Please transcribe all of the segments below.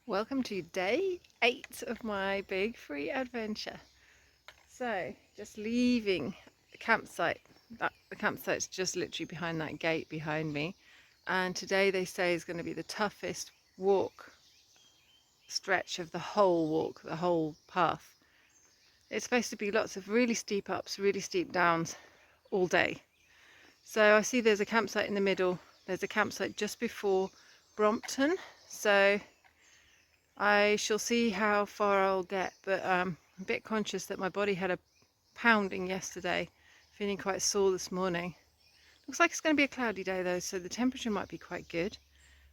Welcome to day 8 of my big free adventure. So, just leaving the campsite. The campsite's just literally behind that gate behind me. And today they say is going to be the toughest walk stretch of the whole walk, the whole path. It's supposed to be lots of really steep ups, really steep downs all day. So I see there's a campsite in the middle. There's a campsite just before Brompton. So I shall see how far I'll get, but I'm a bit conscious that my body had a pounding yesterday, feeling quite sore this morning. Looks like it's going to be a cloudy day though, so the temperature might be quite good.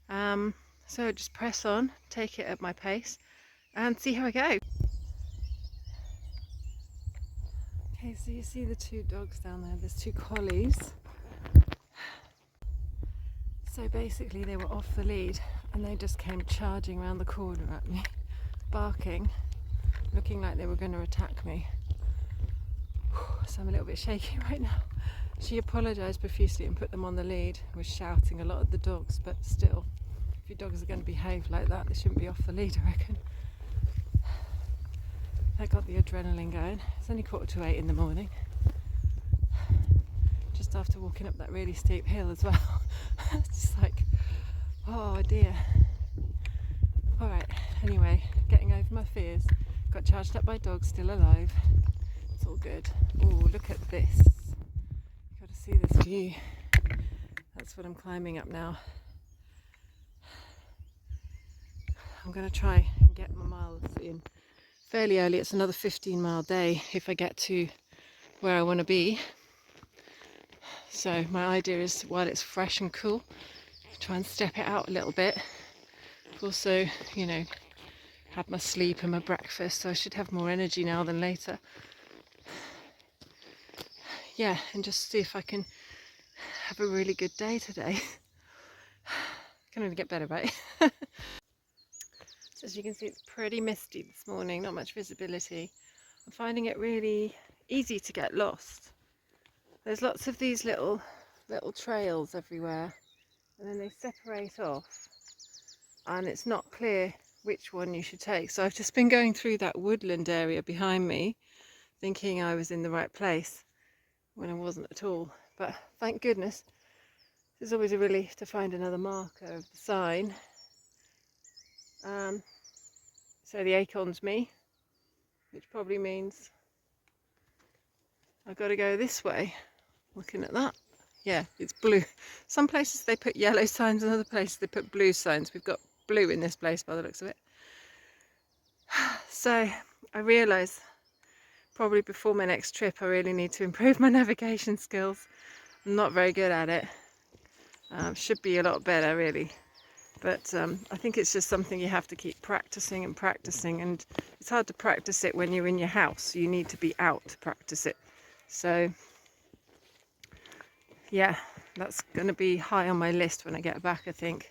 So just press on, take it at my pace, and see how I go. Okay, so you see the two dogs down there, there's two collies. So basically they were off the lead and they just came charging around the corner at me, barking, looking like they were going to attack me. So I'm a little bit shaky right now. She apologised profusely and put them on the lead, was shouting a lot at the dogs, but still, if your dogs are going to behave like that, they shouldn't be off the lead, I reckon. That got the adrenaline going. It's only 7:45 in the morning. Just after walking up that really steep hill as well. It's just like, oh dear. Alright, anyway, getting over my fears. Got charged up by dogs, still alive. It's all good. Oh, look at this. You've got to see this view. That's what I'm climbing up now. I'm going to try and get my miles in fairly early. It's another 15-mile day if I get to where I want to be. So my idea is, while it's fresh and cool, try and step it out a little bit. Also, you know, had my sleep and my breakfast, so I should have more energy now than later. Yeah, and just see if I can have a really good day today. Can only get better, right? So as you can see, it's pretty misty this morning, not much visibility. I'm finding it really easy to get lost. There's lots of these little trails everywhere, and then they separate off, and it's not clear which one you should take. So I've just been going through that woodland area behind me, thinking I was in the right place when I wasn't at all. But thank goodness, it's always a relief to find another marker of the sign. So the acorn's me, which probably means I've got to go this way. Looking at that, yeah, it's blue. Some places they put yellow signs and other places they put blue signs. We've got blue in this place by the looks of it. So I realise probably before my next trip I really need to improve my navigation skills. I'm not very good at it. Should be a lot better really. But I think it's just something you have to keep practicing and practicing, and it's hard to practice it when you're in your house. You need to be out to practice it. So yeah, that's going to be high on my list when I get back, I think.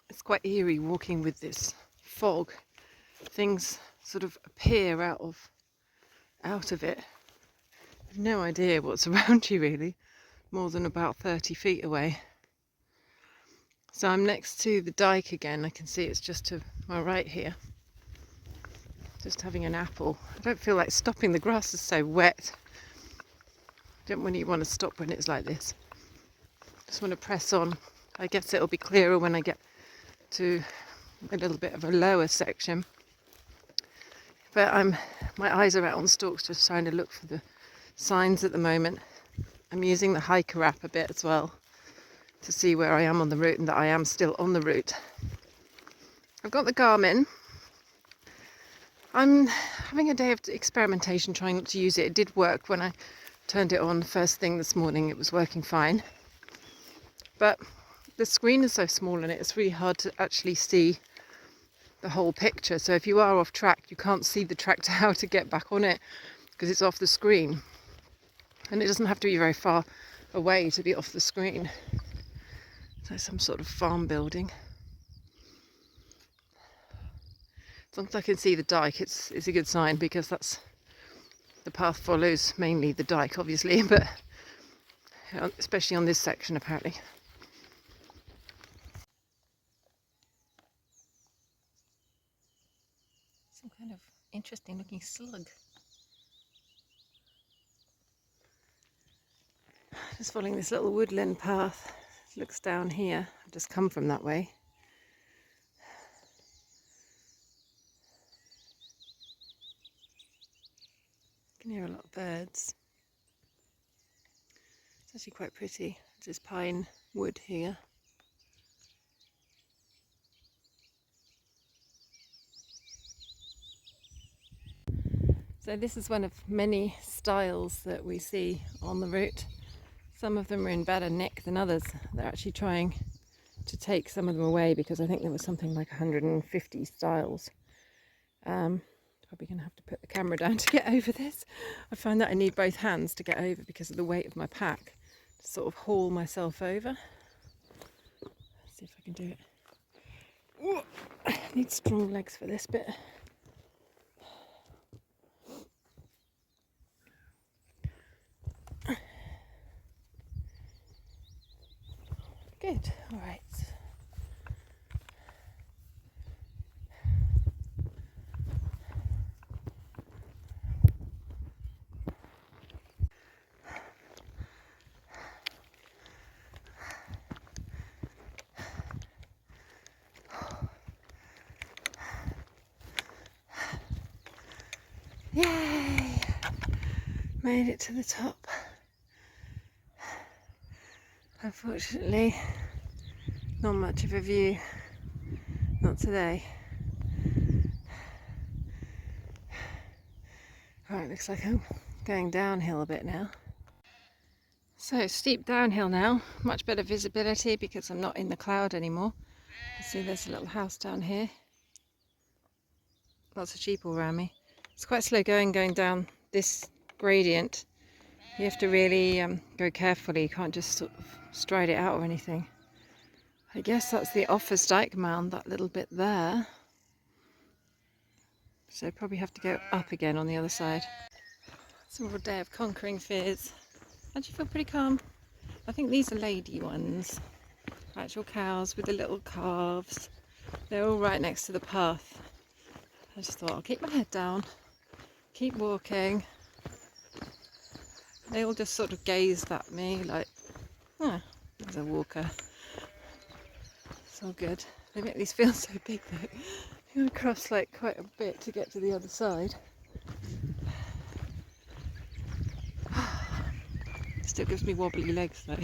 It's quite eerie walking with this fog. Things sort of appear out of it. You've no idea what's around you really, more than about 30 feet away. So I'm next to the dike again. I can see it's just to my right here. Just having an apple. I don't feel like stopping. The grass is so wet. Don't really want to stop when it's like this. Just want to press on. I guess it'll be clearer when I get to a little bit of a lower section. But my eyes are out on stalks, just trying to look for the signs at the moment. I'm using the hiker app a bit as well to see where I am on the route and that I am still on the route. I've got the Garmin. I'm having a day of experimentation, trying not to use it. It did work when I turned it on first thing this morning. It was working fine. But the screen is so small and it's really hard to actually see the whole picture. So if you are off track, you can't see the track to how to get back on it because it's off the screen. And it doesn't have to be very far away to be off the screen. So some sort of farm building. As long as I can see the dike, it's a good sign, because that's the path follows mainly the dike, obviously, but especially on this section apparently. Some kind of interesting looking slug. Just following this little woodland path. It looks down here. I've just come from that way. You can hear a lot of birds. It's actually quite pretty. There's this pine wood here. So this is one of many stiles that we see on the route. Some of them are in better nick than others. They're actually trying to take some of them away, because I think there was something like 150 stiles. Probably going to have to put the camera down to get over this. I find that I need both hands to get over because of the weight of my pack, to sort of haul myself over. Let's see if I can do it. Ooh, I need strong legs for this bit. Good, all right. Yay! Made it to the top. Unfortunately, not much of a view. Not today. Right, looks like I'm going downhill a bit now. So steep downhill now, much better visibility because I'm not in the cloud anymore. You see there's a little house down here. Lots of sheep all around me. It's quite slow going down this gradient. You have to really go carefully. You can't just sort of stride it out or anything. I guess that's the Offa's Dyke Mound, that little bit there. So probably have to go up again on the other side. It's a real day of conquering fears. Actually feel pretty calm. I think these are lady ones. Actual cows with the little calves. They're all right next to the path. I just thought I'll keep my head down, keep walking. They all just sort of gazed at me like, oh, there's a walker. It's all good. They make these feel so big though. You gotta cross like quite a bit to get to the other side. Still gives me wobbly legs though.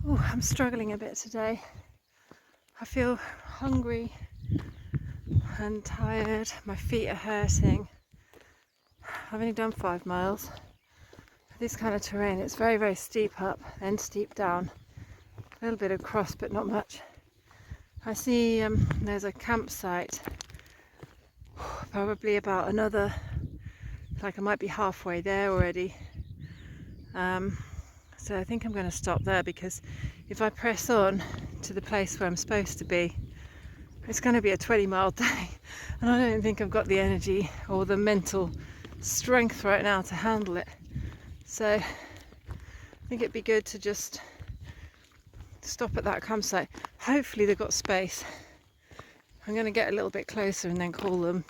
Oh, I'm struggling a bit today. I feel hungry and tired. My feet are hurting. I've only done 5 miles. This kind of terrain, it's very, very steep up and steep down. A little bit of cross, but not much. I see there's a campsite, probably about another, like I might be halfway there already. So I think I'm going to stop there, because if I press on to the place where I'm supposed to be, it's going to be a 20-mile day, and I don't think I've got the energy or the mental strength right now to handle it. So I think it'd be good to just stop at that campsite. Hopefully they've got space. I'm going to get a little bit closer and then call them,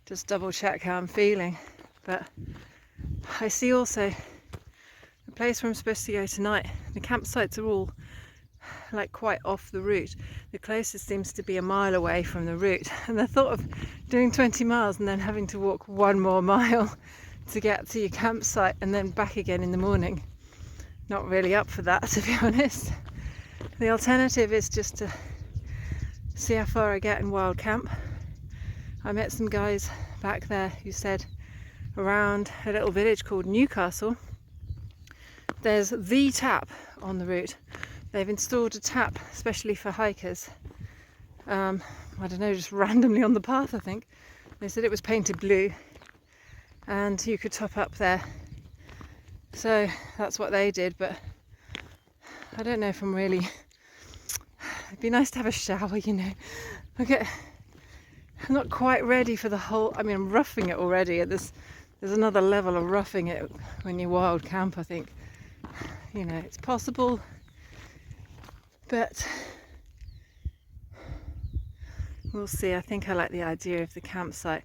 just double check how I'm feeling. But I see also the place where I'm supposed to go tonight, the campsites are all like quite off the route. The closest seems to be a mile away from the route, and the thought of doing 20 miles and then having to walk 1 more mile to get to your campsite and then back again in the morning, not really up for that, to be honest. The alternative is just to see how far I get in wild camp I met some guys back there who said around a little village called Newcastle there's the tap on the route. They've installed a tap especially for hikers. I don't know, just randomly on the path, I think. They said it was painted blue and you could top up there. So that's what they did, but I don't know if I'm really... It'd be nice to have a shower, you know. I'm not quite ready for the whole... I mean, I'm roughing it already. There's another level of roughing it when you wild camp, I think. You know, it's possible, but we'll see. I think I like the idea of the campsite.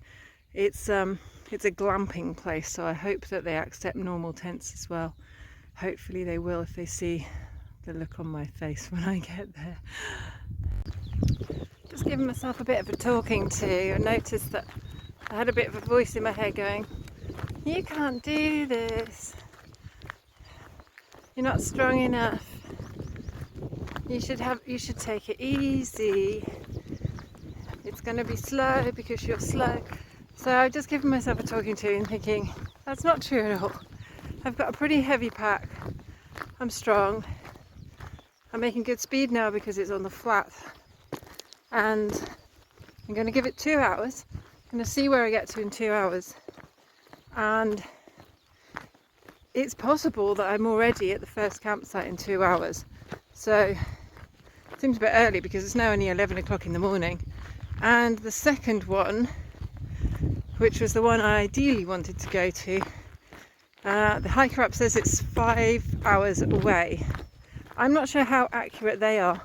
It's a glamping place, so I hope that they accept normal tents as well. Hopefully they will if they see the look on my face when I get there. Just giving myself a bit of a talking to. I noticed that I had a bit of a voice in my head going, "You can't do this. You're not strong enough. You should take it easy. It's going to be slow because you're slow." So I've just given myself a talking to and thinking, that's not true at all. I've got a pretty heavy pack. I'm strong. I'm making good speed now because it's on the flat. And I'm going to give it 2 hours. I'm going to see where I get to in 2 hours. And it's possible that I'm already at the first campsite in 2 hours. So it seems a bit early because it's now only 11 o'clock in the morning. And the second one, which was the one I ideally wanted to go to, the hiker up says it's 5 hours away. I'm not sure how accurate they are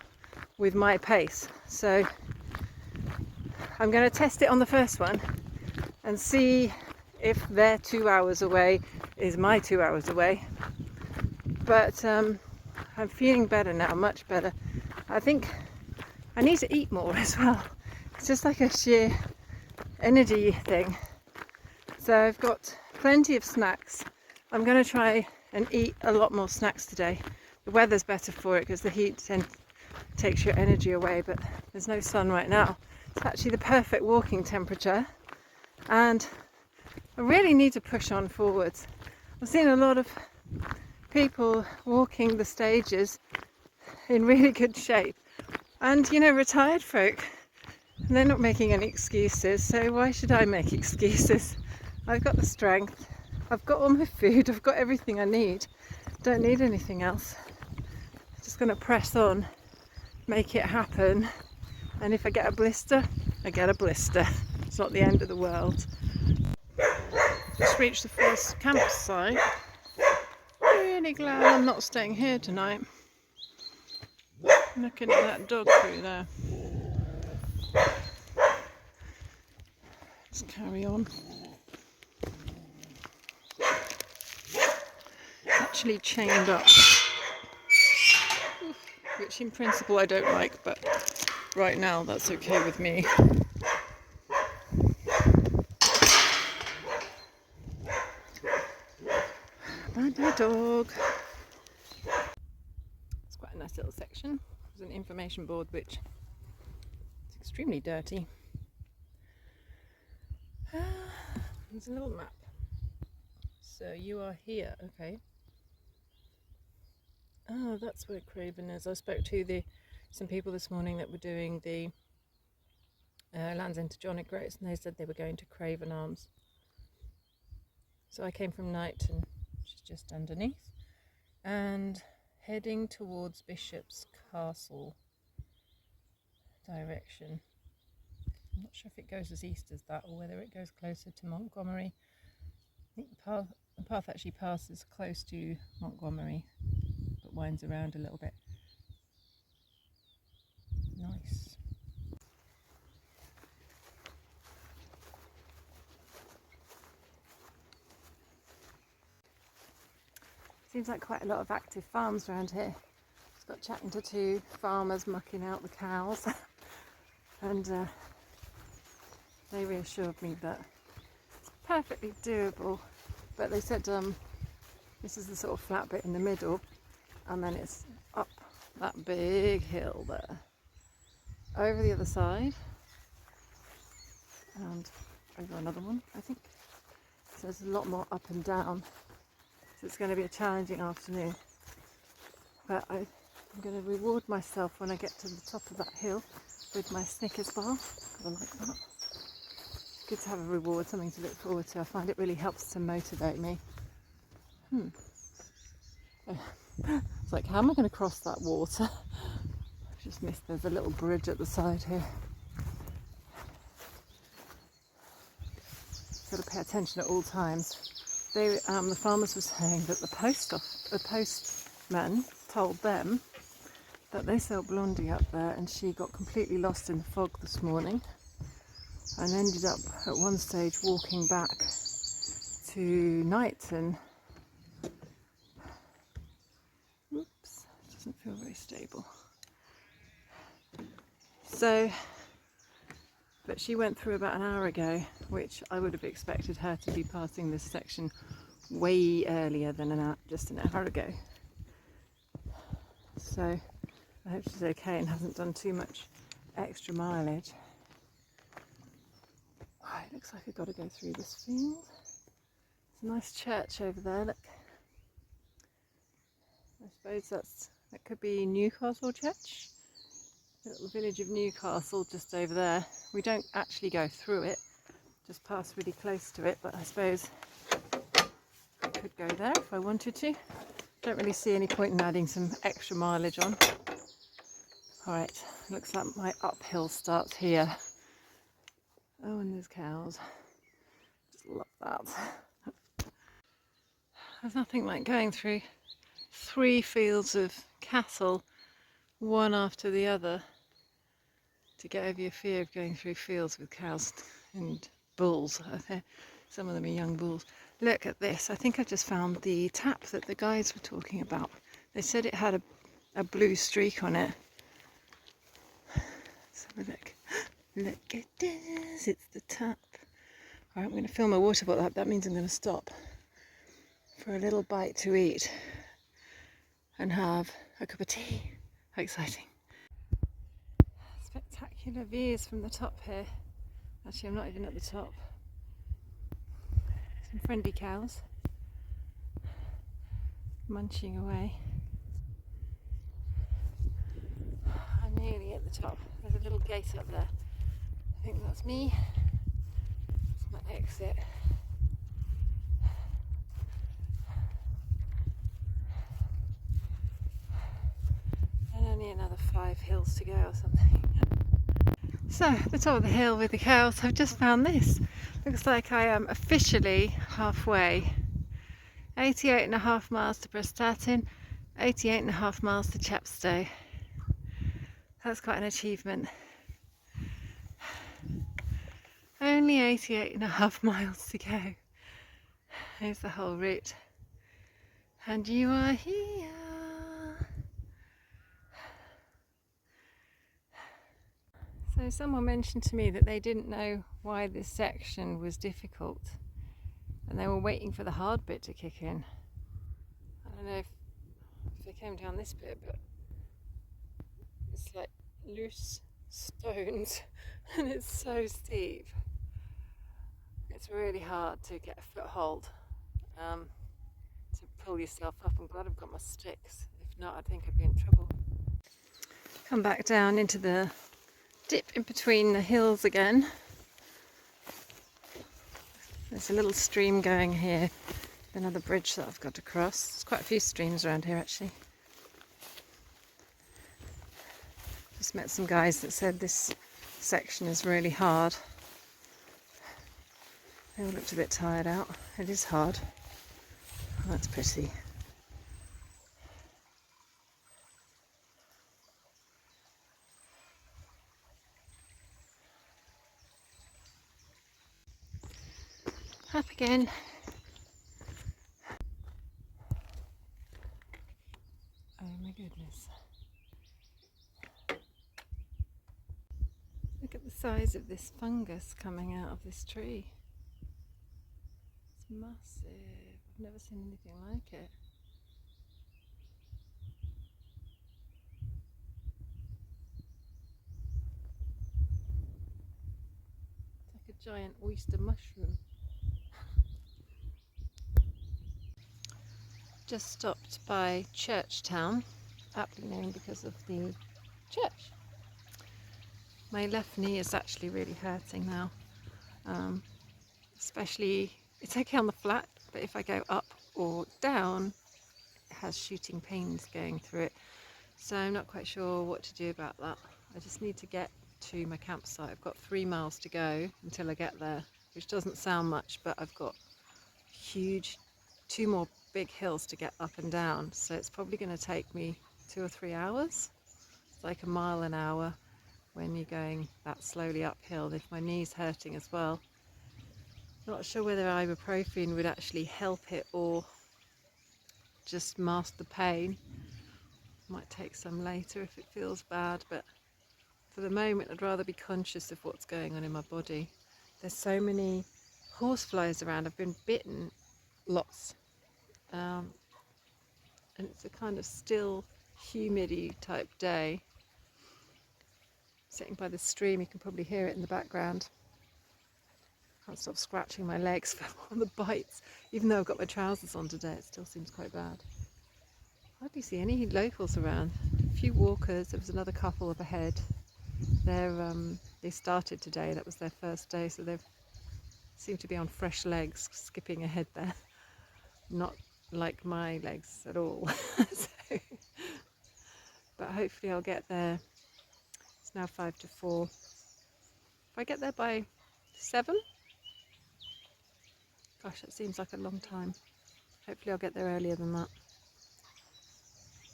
with my pace, so I'm going to test it on the first one and see if their 2 hours away is my 2 hours away. But I'm feeling better now, much better. I think I need to eat more as well. It's just like a sheer energy thing. So I've got plenty of snacks. I'm going to try and eat a lot more snacks today. The weather's better for it because the heat takes your energy away, but there's no sun right now. It's actually the perfect walking temperature, and I really need to push on forwards. I've seen a lot of people walking the stages in really good shape, and you know, retired folk, they're not making any excuses, so why should I make excuses? I've got the strength, I've got all my food, I've got everything I need, don't need anything else. Just going to press on, make it happen, and if I get a blister, I get a blister. It's not the end of the world. Just reached the first campsite. Really glad I'm not staying here tonight. Looking at that dog through there. Let's carry on. Actually chained up, which in principle I don't like, but right now that's okay with me. Bad dog. It's quite a nice little section. There's an information board which is extremely dirty. There's a little map. So you are here, okay. Oh, that's where Craven is. I spoke to some people this morning that were doing the Land's End to Jonic routes, and they said they were going to Craven Arms. So I came from Knighton, which is just underneath, and heading towards Bishop's Castle direction. I'm not sure if it goes as east as that or whether it goes closer to Montgomery. I think the path actually passes close to Montgomery, but winds around a little bit. Nice. Seems like quite a lot of active farms around here. Just got chatting to 2 farmers mucking out the cows, and they reassured me that it's perfectly doable. But they said this is the sort of flat bit in the middle, and then it's up that big hill there, over the other side, and over another one, I think. So there's a lot more up and down. So it's going to be a challenging afternoon. But I'm going to reward myself when I get to the top of that hill with my Snickers bar, because I like that. It's good to have a reward, something to look forward to. I find it really helps to motivate me. It's like, how am I going to cross that water? I've just missed, there's a little bridge at the side here. Got to pay attention at all times. The farmers were saying that the postman told them that they sell Blondie up there, and she got completely lost in the fog this morning and ended up at one stage walking back to Knighton. Oops, it doesn't feel very stable. So, but she went through about an hour ago, which I would have expected her to be passing this section way earlier than just an hour ago. So I hope she's okay and hasn't done too much extra mileage. Oh, it looks like I've got to go through this field. There's a nice church over there, look. I suppose that could be Newcastle Church. The little village of Newcastle just over there. We don't actually go through it, just pass really close to it, but I suppose I could go there if I wanted to. Don't really see any point in adding some extra mileage on. Alright, looks like my uphill starts here. Oh, and there's cows. Just love that. There's nothing like going through 3 fields of cattle, one after the other, to get over your fear of going through fields with cows and bulls. Some of them are young bulls. Look at this. I think I just found the tap that the guys were talking about. They said it had a blue streak on it. Let's have a look. Look at this. It's the tap. Alright, I'm going to film a water bottle up. That means I'm going to stop for a little bite to eat and have a cup of tea. How exciting. Spectacular views from the top here. Actually, I'm not even at the top. Some friendly cows munching away. I'm nearly at the top. There's a little gate up there. I think that's me. It's my exit. And only another 5 hills to go or something. So, at the top of the hill with the cows, I've just found this. Looks like I am officially halfway. 88.5 miles to Brompton, 88.5 miles to Chepstow. That's quite an achievement. Only 88.5 miles to go. Here's the whole route. And you are here. So someone mentioned to me that they didn't know why this section was difficult and they were waiting for the hard bit to kick in. I don't know if they came down this bit, but it's like loose stones and it's so steep. It's really hard to get a foothold, to pull yourself up. I'm glad I've got my sticks. If not, I think I'd be in trouble. Come back down into the dip in between the hills again. There's a little stream going here, another bridge that I've got to cross. There's quite a few streams around here actually. Just met some guys that said this section is really hard. They all looked a bit tired out. It is hard. Oh, that's pretty. Up again. Oh my goodness. Look at the size of this fungus coming out of this tree. It's massive. I've never seen anything like it. It's like giant oyster mushroom. Just stopped by Churchtown, aptly named because of the church. My left knee is actually really hurting now, especially, it's okay on the flat, but if I go up or down, it has shooting pains going through it. So I'm not quite sure what to do about that. I just need to get to my campsite. I've got 3 miles to go until I get there, which doesn't sound much, but I've got huge 2 more big hills to get up and down, so it's probably going to take me 2 or 3 hours. It's like a mile an hour when you're going that slowly uphill. If my knee's hurting as well, not sure whether ibuprofen would actually help it or just mask the pain. Might take some later if it feels bad, but for the moment I'd rather be conscious of what's going on in my body. There's so many horseflies around. I've been bitten lots, and it's a kind of still, humidy type day. Sitting by the stream, you can probably hear it in the background. Can't stop scratching my legs from all the bites. Even though I've got my trousers on today, it still seems quite bad. Hardly see any locals around. A few walkers. There was another couple up ahead. They started today. That was their first day, so they seem to be on fresh legs, skipping ahead there. Not like my legs at all. So, but hopefully I'll get there. It's now 5 to 4. If I get there by 7, gosh, that seems like a long time. Hopefully I'll get there earlier than that.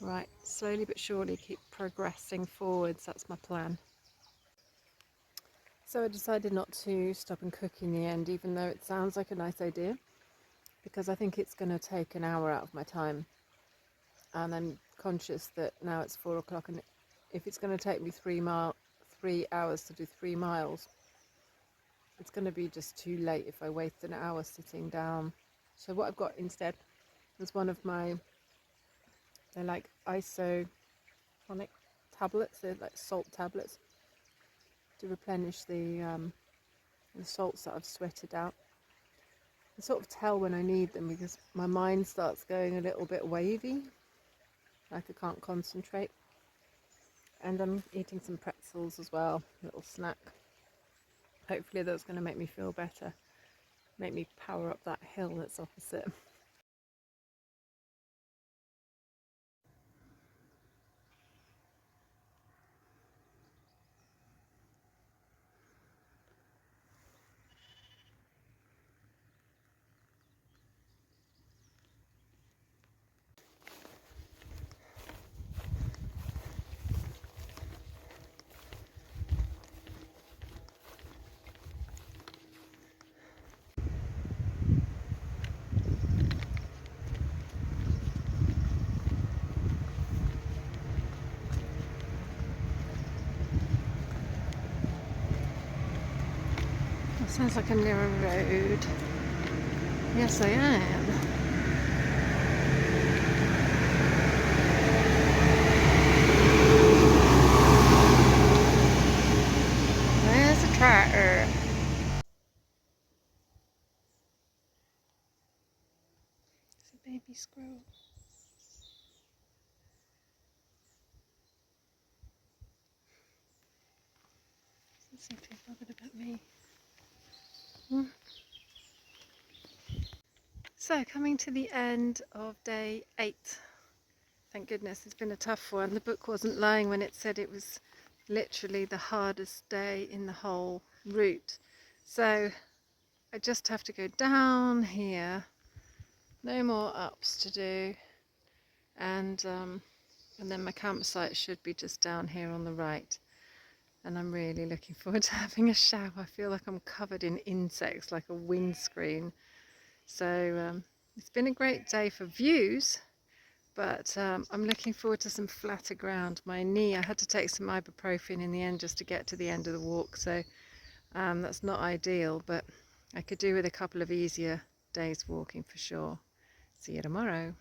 Right, slowly but surely keep progressing forwards, that's my plan. So I decided not to stop and cook in the end, even though it sounds like a nice idea, because I think it's going to take an hour out of my time. And I'm conscious that now it's 4 o'clock, and if it's going to take me 3 hours to do 3 miles, it's going to be just too late if I waste an hour sitting down. So what I've got instead is one of my, they're like isotonic tablets, they're like salt tablets to replenish the salts that I've sweated out. I sort of tell when I need them because my mind starts going a little bit wavy, like I can't concentrate. And I'm eating some pretzels as well, a little snack. Hopefully that's going to make me feel better, make me power up that hill that's opposite. That sounds like I'm near a road. Yes, I am. There's a tractor. It's a baby squirrel. Doesn't seem too bothered about me. So, coming to the end of day 8. Thank goodness, it's been a tough one. The book wasn't lying when it said it was literally the hardest day in the whole route. So, I just have to go down here. No more ups to do. And then my campsite should be just down here on the right. And I'm really looking forward to having a shower. I feel like I'm covered in insects, like a windscreen. So it's been a great day for views, but I'm looking forward to some flatter ground. My knee, I had to take some ibuprofen in the end just to get to the end of the walk, so that's not ideal, but I could do with a couple of easier days walking for sure. See you tomorrow.